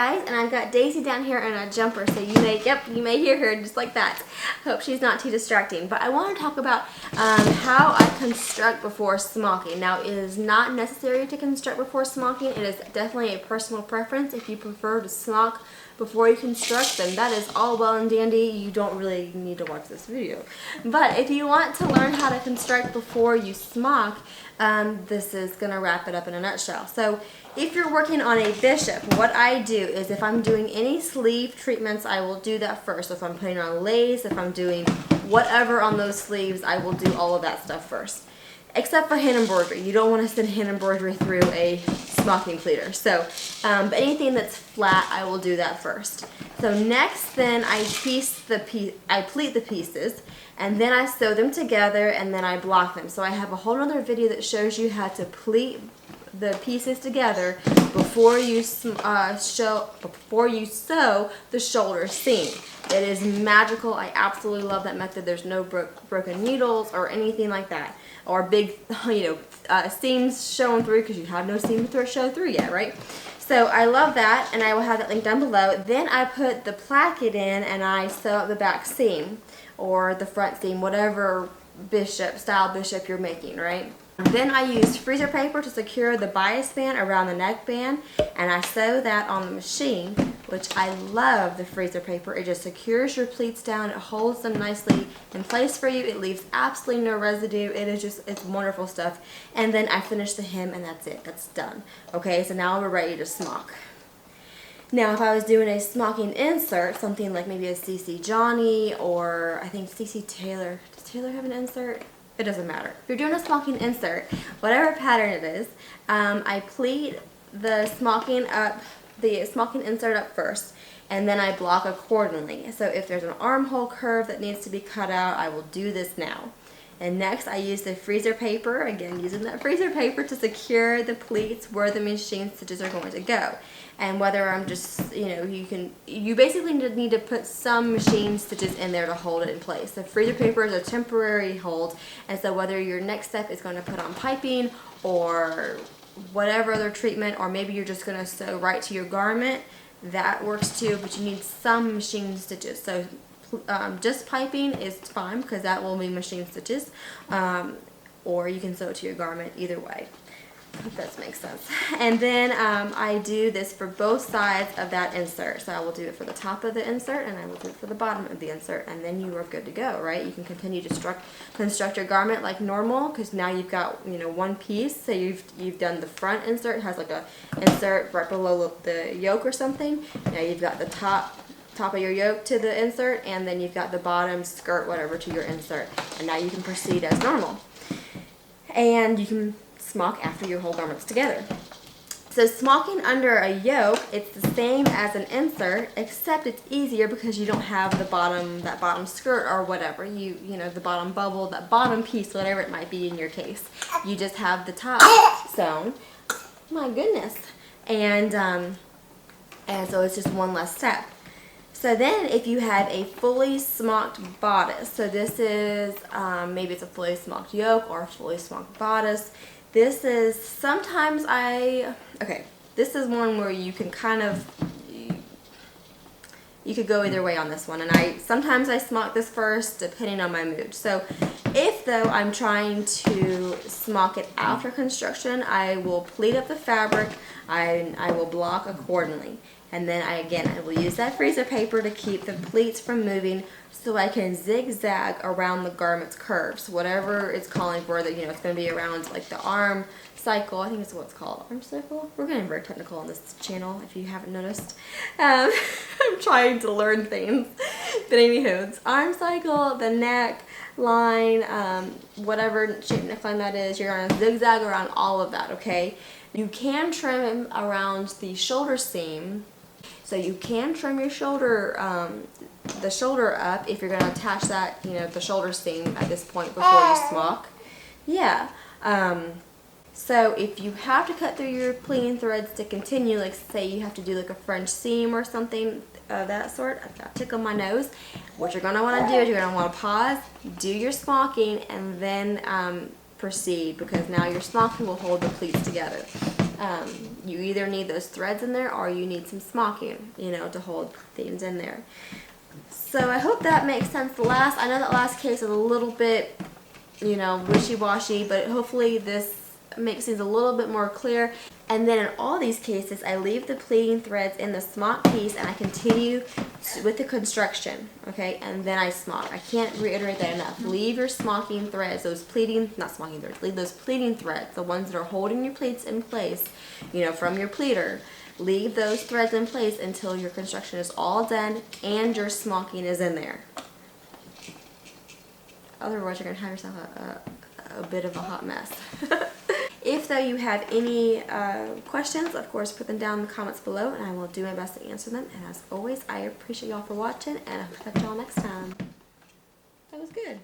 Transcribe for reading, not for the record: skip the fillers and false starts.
guys, and I've got Daisy down here in a jumper, so you may hear her just like that. Hope she's not too distracting. But I want to talk about how I construct before smocking. Now, it is not necessary to construct before smocking. It is definitely a personal preference. If you prefer to smock before you construct, then that is all well and dandy. You don't really need to watch this video. But if you want to learn how to construct before you smock, this is going to wrap it up in a nutshell. So if you're working on a bishop, what I do is if I'm doing any sleeve treatments, I will do that first. So if I'm putting on lace, if I'm doing whatever on those sleeves, I will do all of that stuff first. Except for hand embroidery. You don't want to send hand embroidery through a smocking pleater. So, but anything that's flat, I will do that first. So next, then I pleat the pieces, and then I sew them together, and then I block them. So I have a whole other video that shows you how to pleat the pieces together before you sew the shoulder seam. It is magical. I absolutely love that method. There's no broken needles or anything like that, or big, seams showing through because you have no seam to show through yet, right? So I love that, and I will have that link down below. Then I put the placket in, and I sew up the back seam or the front seam, whatever style bishop you're making, right? Then I use freezer paper to secure the bias band around the neckband, and I sew that on the machine, which I love the freezer paper. It just secures your pleats down. It holds them nicely in place for you. It leaves absolutely no residue. It's wonderful stuff. And then I finish the hem, and that's it. That's done. Okay, so now we're ready to smock. Now, if I was doing a smocking insert, something like maybe a CC Johnny or I think CC Taylor. Does Taylor have an insert? It doesn't matter. If you're doing a smocking insert, whatever pattern it is, I pleat the smocking insert up first, and then I block accordingly. So if there's an armhole curve that needs to be cut out, I will do this now. And next, I use the freezer paper, again using that freezer paper to secure the pleats where the machine stitches are going to go. And whether I'm just, you basically need to put some machine stitches in there to hold it in place. The freezer paper is a temporary hold, and so whether your next step is going to put on piping or whatever other treatment, or maybe you're just going to sew right to your garment, that works too, but you need some machine stitches. So just piping is fine because that will be machine stitches, or you can sew it to your garment, either way. I hope that makes sense. And then I do this for both sides of that insert. So I will do it for the top of the insert, and I will do it for the bottom of the insert, and then you are good to go, right? You can continue to construct your garment like normal, because now you've got one piece. So you've done the front insert. It has like a insert right below the yoke or something. Now you've got the top of your yoke to the insert, and then you've got the bottom skirt, whatever, to your insert. And now you can proceed as normal. And you can smock after your whole garment's together. So smocking under a yoke, it's the same as an insert, except it's easier because you don't have that bottom skirt or whatever, the bottom bubble, that bottom piece, whatever it might be in your case. You just have the top sewn. My goodness. And so it's just one less step. So then if you have a fully smocked bodice, so this is, maybe it's a fully smocked yoke or a fully smocked bodice. This is, this is one where you can you could go either way on this one. And sometimes I smock this first depending on my mood. So if though I'm trying to smock it after construction, I will pleat up the fabric, I will block accordingly. And then I will use that freezer paper to keep the pleats from moving, so I can zigzag around the garment's curves, whatever it's calling for. That it's going to be around like the arm cycle. I think it's what it's called, arm cycle. We're getting very technical on this channel, if you haven't noticed. I'm trying to learn things, but anywho, it's arm cycle, the neck line, whatever shape neckline that is. You're going to zigzag around all of that. Okay, you can trim around the shoulder seam. So you can trim your shoulder, the shoulder up if you're going to attach that, the shoulder seam at this point before you smock. Yeah. So if you have to cut through your pleating threads to continue, like say you have to do like a French seam or something of that sort, I've got tickle my nose. What you're going to want to do is you're going to want to pause, do your smocking, and then proceed, because now your smocking will hold the pleats together. You either need those threads in there or you need some smocking, you know, to hold things in there. So I hope that makes sense. I know that last case is a little bit, you know, wishy-washy, but hopefully this makes things a little bit more clear. And then in all these cases, I leave the pleating threads in the smock piece and I continue with the construction, okay? And then I smock. I can't reiterate that enough. Leave your smocking threads, those pleating, not smocking threads, leave those pleating threads, the ones that are holding your pleats in place, you know, from your pleater. Leave those threads in place until your construction is all done and your smocking is in there. Otherwise, you're going to have yourself a bit of a hot mess. If though you have any questions, of course, put them down in the comments below and I will do my best to answer them. And as always, I appreciate y'all for watching and I'll catch y'all next time. That was good.